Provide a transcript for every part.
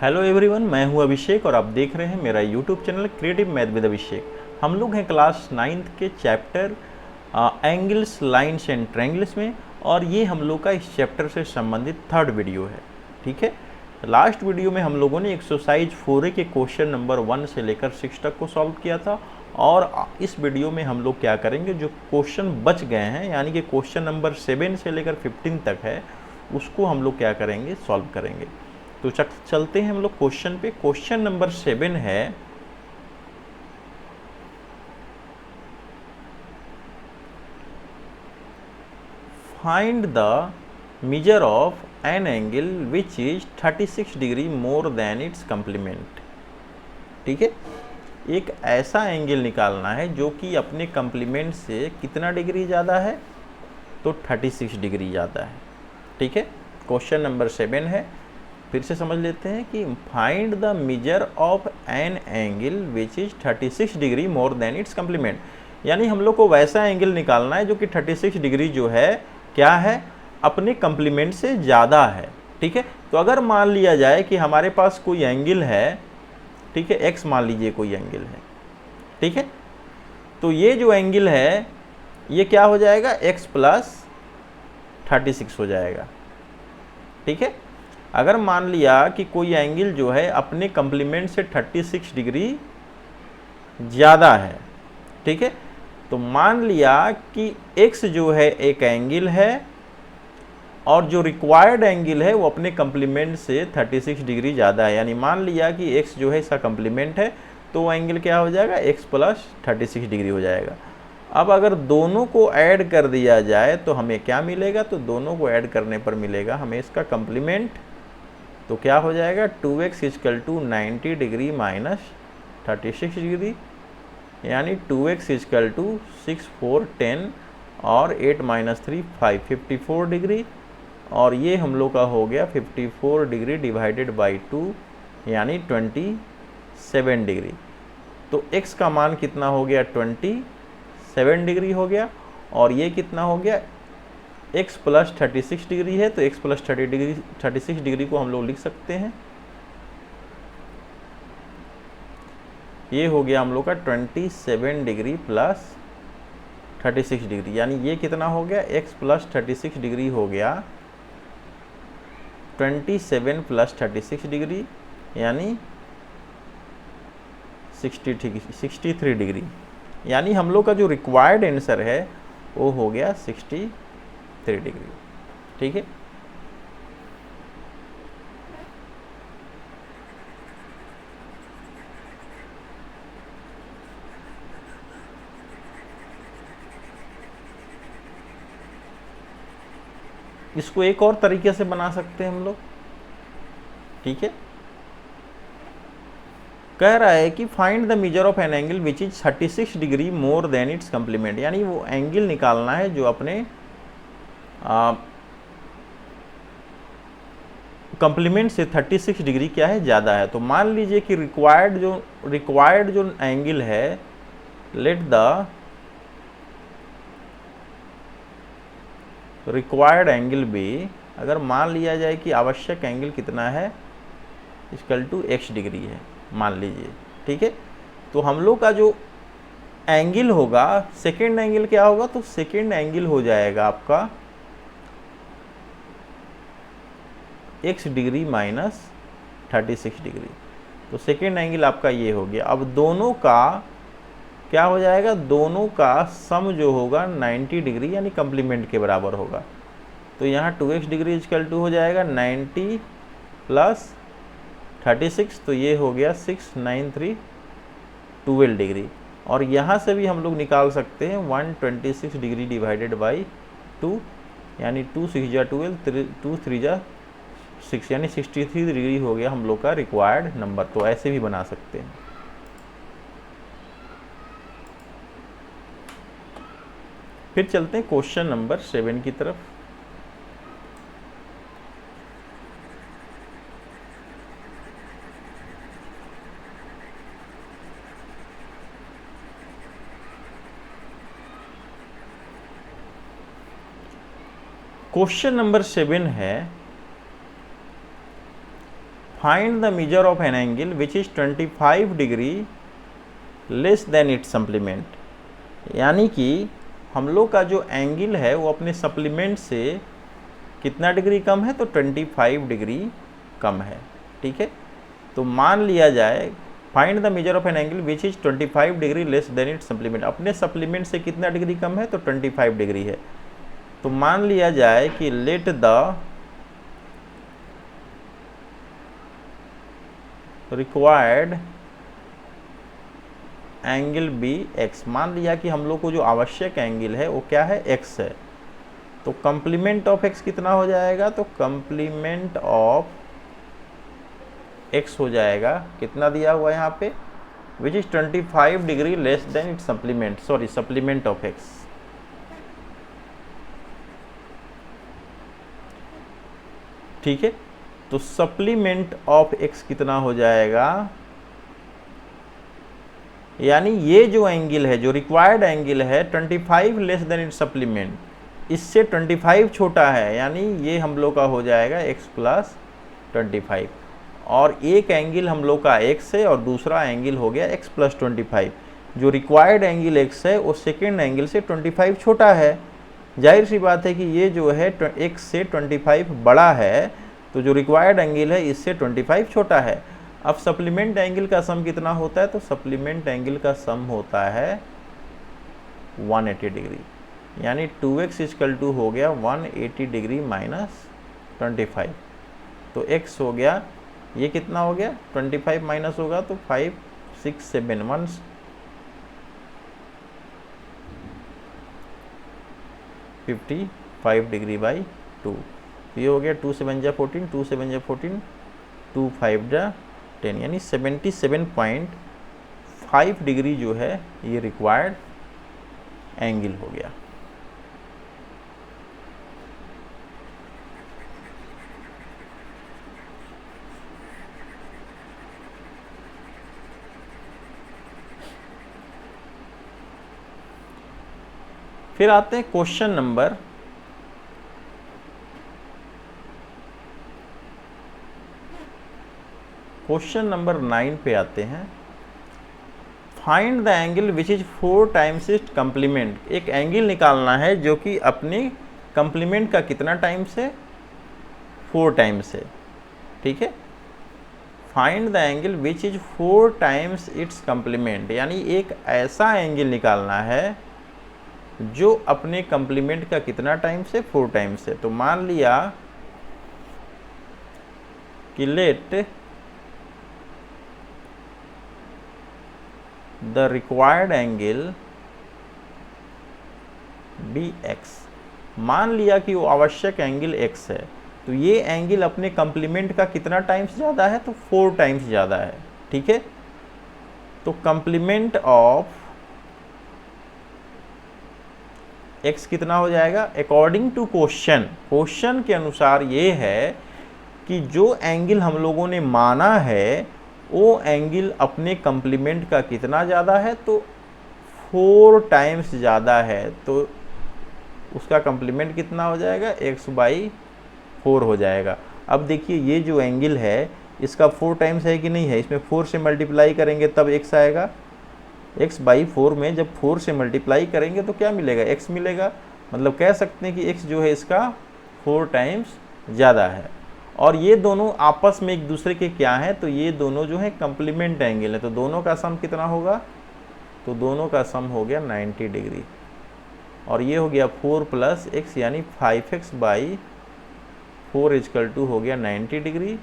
Hello everyone, मैं हूं अभिषेक और आप देख रहे हैं मेरा YouTube channel creative math with Abhishek. हम लोग हैं क्लास 9th के chapter angles, lines and triangles में, और ये हम लोग का इस चैप्टर से संबंधित थर्ड वीडियो है। ठीक है, लास्ट वीडियो में हम लोगों ने एक्सरसाइज 4A के क्वेश्चन नंबर 1 से लेकर 6 तक को सॉल्व किया था, और इस वीडियो में हम लोग क्या करेंगे, जो क्वेश्चन बच गए हैं यानी कि क्वेश्चन नंबर 7 से लेकर 15 तक है, उसको हम लोग क्या करेंगे, सॉल्व करेंगे। तो चलते हैं हम लोग क्वेश्चन पे। क्वेश्चन नंबर 7 है, find the measure of an angle which is 36 degree more than it's complement. ठीक है, एक ऐसा एंगल निकालना है जो कि अपने कंप्लीमेंट से कितना डिग्री ज़्यादा है, तो 36 डिग्री ज़्यादा है। ठीक है, क्वेश्चन नंबर 7 है। फिर से समझ लेते हैं कि find the measure of an angle which is 36 degree more than it's complement, यानी हम लोग को वैसा एंगल निकालना है जो कि 36 डिग्री जो है क्या है, अपने कंप्लीमेंट से ज़्यादा है। ठीक है, तो अगर मान लिया जाए कि हमारे पास कोई एंगल है, ठीक है, एक्स मान लीजिए कोई एंगल है, ठीक है, तो ये जो एंगल है ये क्या हो जाएगा, एक्स प्लस 36 हो जाएगा। ठीक है, अगर मान लिया कि कोई एंगल जो है अपने कंप्लीमेंट से 36 डिग्री ज़्यादा है, ठीक है, तो मान लिया कि x जो है एक एंगल है और जो रिक्वायर्ड एंगल है वो अपने कंप्लीमेंट से 36 डिग्री ज़्यादा है, यानी मान लिया कि x जो है इसका कंप्लीमेंट है, तो वो एंगल क्या हो जाएगा, x प्लस 36 डिग्री हो जाएगा। अब अगर दोनों को ऐड कर दिया जाए तो हमें क्या मिलेगा, तो दोनों को ऐड करने पर मिलेगा हमें इसका कंप्लीमेंट, तो क्या हो जाएगा 2x = 90 डिग्री माइनस 36 डिग्री, यानी 2x = 6 4 10 और 8 - 3 5 54 डिग्री, और ये हम लोग का हो गया 54 डिग्री डिवाइडेड बाई 2 यानी 27 डिग्री। तो x का मान कितना हो गया, 27 डिग्री हो गया, और ये कितना हो गया, x प्लस 36 डिग्री है, तो x प्लस 36 डिग्री को हम लोग लिख सकते हैं, ये हो गया हम लोग का 27 डिग्री प्लस 36 डिग्री, यानी ये कितना हो गया, x प्लस 36 डिग्री हो गया 27 प्लस 36 डिग्री यानी 63 डिग्री, यानी हम लोग का जो रिक्वायर्ड आंसर है वो हो गया 63 डिग्री। ठीक है, इसको एक और तरीके से बना सकते हैं हम लोग। ठीक है, कह रहा है कि find the measure of an angle which is 36 degree more than it's complement, यानी वो एंगल निकालना है जो अपने कंप्लीमेंट से 36 डिग्री क्या है, ज़्यादा है। तो मान लीजिए कि रिक्वायर्ड जो एंगल है, लेट द रिक्वायर्ड एंगल भी, अगर मान लिया जाए कि आवश्यक एंगल कितना है, = x डिग्री है मान लीजिए। ठीक है, तो हम लोग का जो एंगल होगा, सेकेंड एंगल क्या होगा, तो सेकेंड एंगल हो जाएगा आपका x डिग्री माइनस 36 डिग्री, तो सेकेंड एंगल आपका ये हो गया। अब दोनों का क्या हो जाएगा, दोनों का सम जो होगा 90 डिग्री यानी कंप्लीमेंट के बराबर होगा, तो यहाँ 2x डिग्री = हो जाएगा 90 प्लस 36, तो ये हो गया 6 9 3 12 डिग्री, और यहाँ से भी हम लोग निकाल सकते हैं 126 डिग्री डिवाइडेड बाई 2 यानी 2 6 जा 12 2 3 जा 6 यानी 63 डिग्री हो गया हम लोग का रिक्वायर्ड नंबर। तो ऐसे भी बना सकते हैं। फिर चलते हैं क्वेश्चन नंबर 7 की तरफ। क्वेश्चन नंबर 7 है, find the measure of an angle which is 25 degree less then it's supplement. यानी कि हम लोग का जो एंगल है वो अपने सप्लीमेंट से कितना डिग्री कम है, तो 25 डिग्री कम है। ठीक है, तो मान लिया जाए find the measure of an angle which is 25 degree less then it's supplement. अपने सप्लीमेंट से कितना डिग्री कम है, तो 25 डिग्री है। तो मान लिया जाए कि let the required angle be X. मान लिया कि हम लोग को जो आवश्यक एंगल है वो क्या है, एक्स है। तो कंप्लीमेंट ऑफ एक्स कितना हो जाएगा, तो कंप्लीमेंट ऑफ एक्स हो जाएगा, कितना दिया हुआ है यहाँ पे, which is 25 degree less then it's supplement, sorry supplement of x. ठीक है, तो सप्लीमेंट ऑफ एक्स कितना हो जाएगा, यानी ये जो एंगल है, जो रिक्वायर्ड एंगल है 25 लेस देन इट्स सप्लीमेंट, इससे 25 छोटा है, यानी ये हम लोग का हो जाएगा x प्लस 25। और एक एंगल हम लोग का x है और दूसरा एंगल हो गया x प्लस 25। जो रिक्वायर्ड एंगल x है वो सेकेंड एंगल से 25 छोटा है। जाहिर सी बात है कि ये जो है x से 25 बड़ा है, तो जो रिक्वायर्ड एंगल है इससे 25 छोटा है। अब सप्लीमेंट एंगल का सम कितना होता है, तो सप्लीमेंट एंगल का सम होता है 180 डिग्री, यानी 2x इक्वल टू हो गया 180 डिग्री माइनस 25। तो x हो गया, ये कितना हो गया, 25 माइनस होगा तो 5 6 7 1 55 डिग्री बाई 2। ये हो गया 2 7 जा 14, 2 7 जा 14, 2 5 जा 10, यानी 77.5 डिग्री जो है ये रिक्वायर्ड एंगल हो गया। फिर आते हैं क्वेश्चन नंबर 9 पे आते हैं। Find the angle which is 4 times its complement. एक एंगल निकालना है जो कि अपने कंप्लीमेंट का कितना टाइम्स है, 4 टाइम्स है। ठीक है, find the angle which is 4 times its complement, यानी एक ऐसा एंगल निकालना है जो अपने कंप्लीमेंट का कितना टाइम्स है, 4 टाइम्स है। तो मान लिया कि let the required angle be X. मान लिया कि वो आवश्यक एंगल x है, तो ये एंगल अपने कंप्लीमेंट का कितना टाइम्स ज़्यादा है, तो 4 टाइम्स ज़्यादा है। ठीक है, तो कंप्लीमेंट ऑफ x कितना हो जाएगा, अकॉर्डिंग टू क्वेश्चन के अनुसार ये है कि जो एंगल हम लोगों ने माना है वो एंगल अपने कंप्लीमेंट का कितना ज़्यादा है, तो 4 टाइम्स ज़्यादा है। तो उसका कंप्लीमेंट कितना हो जाएगा, x/4 हो जाएगा। अब देखिए ये जो एंगल है इसका 4 टाइम्स है कि नहीं है, इसमें 4 से मल्टीप्लाई करेंगे तब x आएगा। x/4 में जब 4 से मल्टीप्लाई करेंगे तो क्या मिलेगा, x मिलेगा। मतलब कह सकते हैं कि x जो है इसका 4 टाइम्स ज़्यादा है। और ये दोनों आपस में एक दूसरे के क्या हैं, तो ये दोनों जो है कंप्लीमेंट एंगल है। तो दोनों का सम कितना होगा, तो दोनों का सम हो गया 90 डिग्री। और ये हो गया 4 प्लस x यानी 5x/4 इक्वल टू हो गया 90 डिग्री।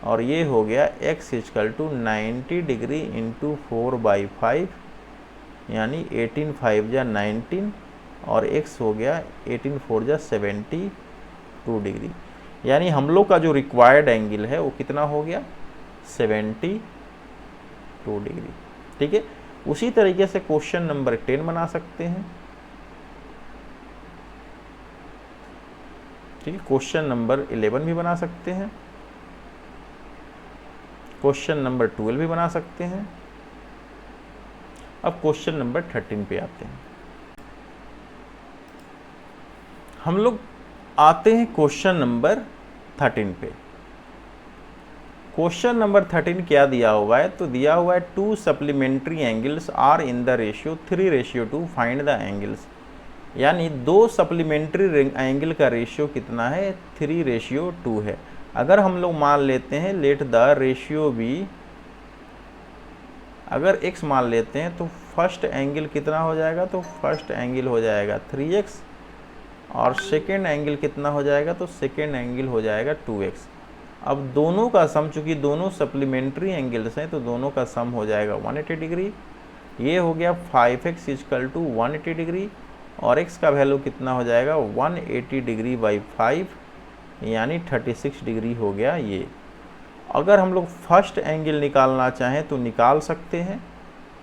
और ये हो गया x equal to 90 degree into 4/5 यानी 18 5 जा 19 और x हो गया 18 4 जा 72 डिग्री। यानी हम लोग का जो रिक्वायर्ड एंगल है वो कितना हो गया, 72 डिग्री। ठीक है, उसी तरीके से क्वेश्चन नंबर 10 बना सकते हैं। ठीक है, क्वेश्चन नंबर 11 भी बना सकते हैं, क्वेश्चन नंबर 12 भी बना सकते हैं। अब क्वेश्चन नंबर 13 पे आते हैं। हम लोग आते हैं क्वेश्चन नंबर 13 पे। क्वेश्चन नंबर 13 क्या दिया हुआ है, तो दिया हुआ है 2 supplementary angles are in the ratio 3:2, find the angles. यानी 2 सप्लीमेंट्री एंगल का रेशियो कितना है, 3:2 है। अगर हम लोग मान लेते हैं लेट द रेशियो बी, अगर x मान लेते हैं तो फर्स्ट एंगल कितना हो जाएगा, तो फर्स्ट एंगल हो जाएगा 3x और सेकेंड एंगल कितना हो जाएगा, तो सेकेंड एंगल हो जाएगा 2x। अब दोनों का सम, चूंकि दोनों सप्लीमेंट्री एंगल्स हैं तो दोनों का सम हो जाएगा 180 डिग्री। ये हो गया 5x = 180 डिग्री और x का वैल्यू कितना हो जाएगा 180 डिग्री बाई 5 यानी 36 डिग्री हो गया ये। अगर हम लोग फर्स्ट एंगल निकालना चाहें तो निकाल सकते हैं,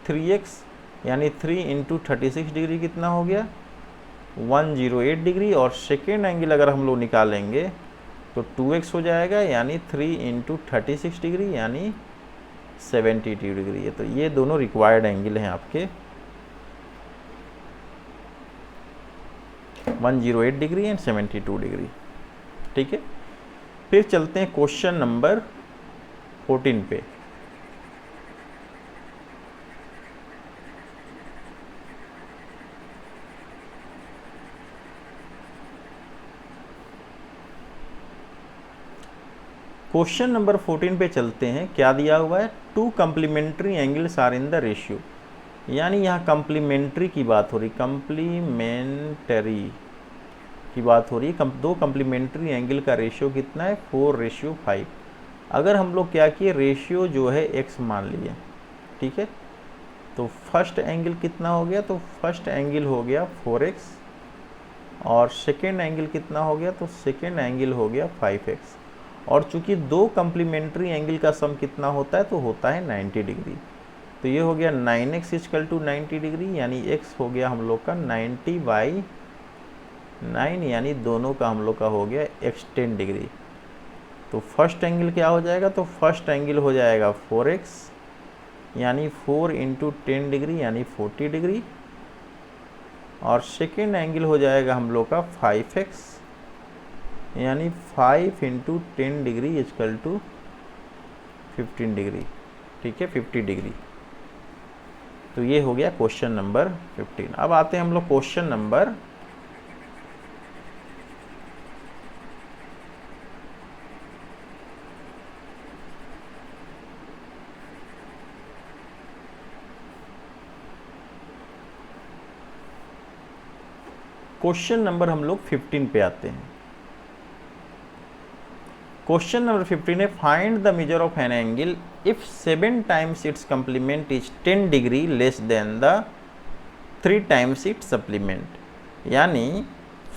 3x यानी 3 × 36 डिग्री कितना हो गया 108 डिग्री, और सेकेंड एंगल अगर हम लोग निकालेंगे तो 2x हो जाएगा यानी 3 × 36 डिग्री यानी 72 डिग्री है। तो ये दोनों रिक्वायर्ड एंगल हैं आपके 108 डिग्री एंड 72 डिग्री। ठीक है, फिर चलते हैं क्वेश्चन नंबर 14 पे। क्वेश्चन नंबर 14 पे चलते हैं। क्या दिया हुआ है, 2 complementary angles are in the ratio. यानी यहाँ कम्प्लीमेंट्री की बात हो रही, कम्प्लीमेंटरी की बात हो रही है। 2 कम्प्लीमेंट्री एंगल का रेशियो कितना है 4:5। अगर हम लोग क्या किए, रेशियो जो है x मान लिए, ठीक है, तो फर्स्ट एंगल कितना हो गया, तो फर्स्ट एंगल हो गया 4x और सेकेंड एंगल कितना हो गया, तो सेकेंड एंगल हो गया 5x। और चूंकि 2 कम्प्लीमेंट्री एंगल का सम कितना होता है, तो होता है 90 डिग्री। तो ये हो गया 9x = 90 डिग्री यानी x हो गया हम लोग का 90/9 यानी दोनों का हम लोग का हो गया x 10 डिग्री। तो फर्स्ट एंगल क्या हो जाएगा, तो फर्स्ट एंगल हो जाएगा 4x यानी 4 × 10 डिग्री यानी 40 डिग्री, और सेकेंड एंगल हो जाएगा हम लोग का 5x यानी 5 × 10 डिग्री = 15 डिग्री। ठीक है, 50 डिग्री। तो ये हो गया क्वेश्चन नंबर 15। अब आते हैं हम लोग क्वेश्चन नंबर 15 पे आते हैं। क्वेश्चन नंबर 15 है, find the measure of an angle if 7 times its complement is 10 degree less than the 3 times its supplement. यानी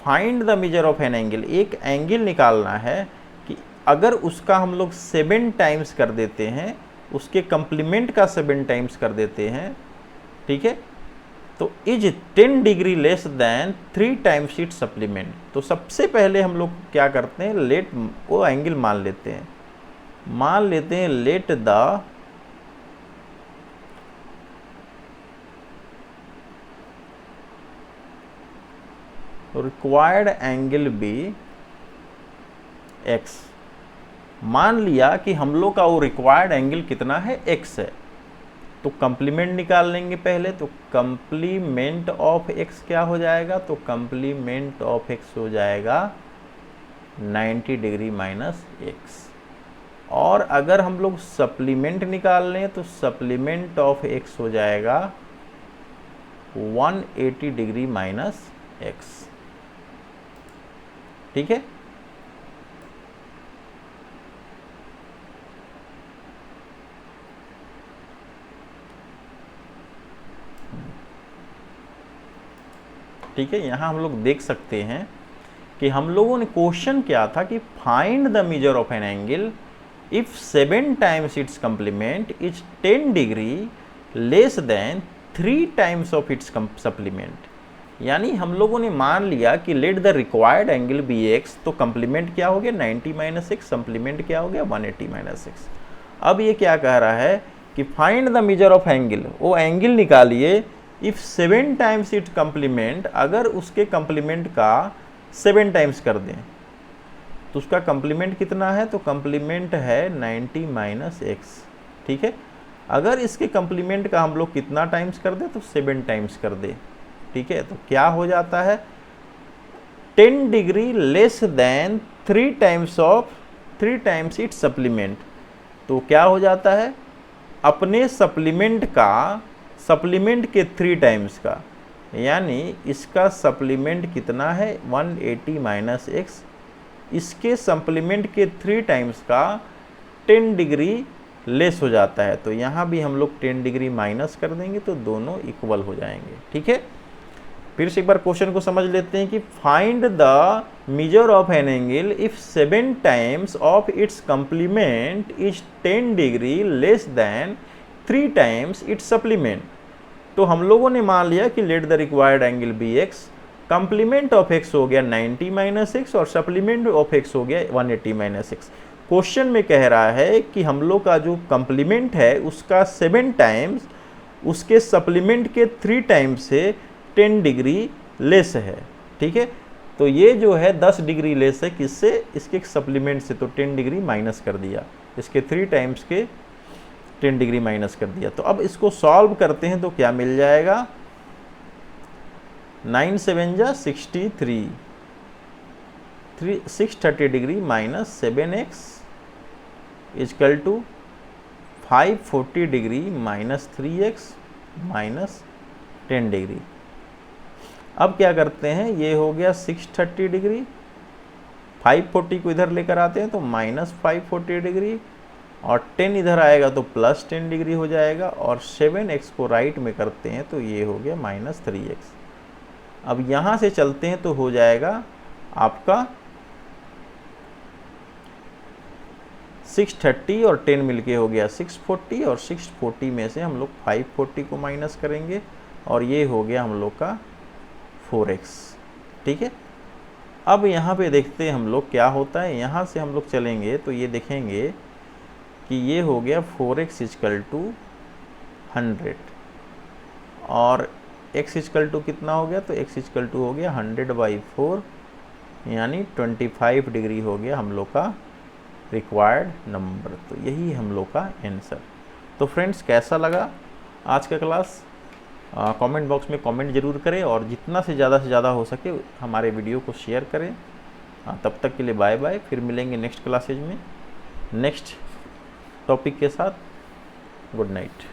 find the measure of an angle, एक एंगल निकालना है कि अगर उसका हम लोग 7 टाइम्स कर देते हैं, उसके कंप्लीमेंट का 7 टाइम्स कर देते हैं, ठीक है, तो is 10 degree less than 3 times it supplement. तो सबसे पहले हम लोग क्या करते हैं, लेट वो एंगल मान लेते हैं, let the required angle be x। मान लिया कि हम लोग का वो रिक्वायर्ड एंगल कितना है, x है। तो कंप्लीमेंट निकाल लेंगे पहले। तो कंप्लीमेंट ऑफ x क्या हो जाएगा, तो कंप्लीमेंट ऑफ x हो जाएगा 90 डिग्री माइनस x। और अगर हम लोग सप्लीमेंट निकाल लें तो सप्लीमेंट ऑफ x हो जाएगा 180 डिग्री माइनस x। ठीक है, ठीक है। यहाँ हम लोग देख सकते हैं कि हम लोगों ने क्वेश्चन क्या था कि find the measure of an angle if 7 times its complement is 10 degree less than 3 times of its supplement. यानी हम लोगों ने मान लिया कि let the required angle be x, तो कंप्लीमेंट क्या हो गया 90 - x, सप्लीमेंट क्या हो गया 180 - x। अब ये क्या कह रहा है कि find the measure of angle, वो एंगल निकालिए इफ 7 टाइम्स इट कंप्लीमेंट, अगर उसके कंप्लीमेंट का 7 टाइम्स कर दें तो उसका कंप्लीमेंट कितना है, तो कंप्लीमेंट है 90 माइनस एक्स। ठीक है, अगर इसके कंप्लीमेंट का हम लोग कितना टाइम्स कर दे, तो 7 टाइम्स कर दे। ठीक है, तो क्या हो जाता है, 10 degree less than 3 times its supplement. तो क्या हो जाता है, अपने सप्लीमेंट के 3 टाइम्स का, यानी इसका सप्लीमेंट कितना है 180 माइनस एक्स, इसके सप्लीमेंट के 3 टाइम्स का 10 डिग्री लेस हो जाता है। तो यहाँ भी हम लोग 10 डिग्री माइनस कर देंगे तो दोनों इक्वल हो जाएंगे। ठीक है, फिर से एक बार क्वेश्चन को समझ लेते हैं कि find the measure of an angle if 7 times of its complement is 10 degree less than 3 times its supplement. तो हम लोगों ने मान लिया कि let the required angle be X, complement of X हो गया 90 माइनस एक्स और सप्लीमेंट ऑफ एक्स हो गया 180 माइनस एक्स। क्वेश्चन में कह रहा है कि हम लोग का जो कंप्लीमेंट है उसका 7 टाइम्स उसके सप्लीमेंट के 3 टाइम्स से 10 डिग्री लेस है। ठीक है, तो ये जो है 10 डिग्री लेस है किससे, इसके सप्लीमेंट से, तो 10 डिग्री माइनस कर दिया, इसके 3 टाइम्स के 10 डिग्री माइनस कर दिया। तो अब इसको सॉल्व करते हैं तो क्या मिल जाएगा, 9 7 जा 63, 630 degree minus 7x equal to 540 degree minus 3x minus 10 degree. अब क्या करते हैं, ये हो गया 630 डिग्री, 540 को इधर लेकर आते हैं तो माइनस 540 डिग्री, और 10 इधर आएगा तो प्लस 10 डिग्री हो जाएगा, और 7x को राइट में करते हैं तो ये हो गया माइनस 3x। अब यहाँ से चलते हैं तो हो जाएगा आपका 630 और 10 मिलके हो गया 640, और 640 में से हम लोग 540 को माइनस करेंगे और ये हो गया हम लोग का 4x। ठीक है, अब यहाँ पे देखते हैं हम लोग क्या होता है, यहाँ से हम लोग चलेंगे तो ये देखेंगे कि ये हो गया 4x इजकल टू 100, और x इजकल टू कितना हो गया, तो x इजकल टू हो गया 100/4, यानी 25 डिग्री हो गया हम लोग का रिक्वायर्ड नंबर। तो यही हम लोग का आंसर। तो फ्रेंड्स, कैसा लगा आज का क्लास, कमेंट बॉक्स में कमेंट जरूर करें, और जितना से ज़्यादा हो सके हमारे वीडियो को शेयर करें। तब तक के लिए बाय बाय, फिर मिलेंगे नेक्स्ट क्लासेज में नेक्स्ट टॉपिक के साथ। Good night.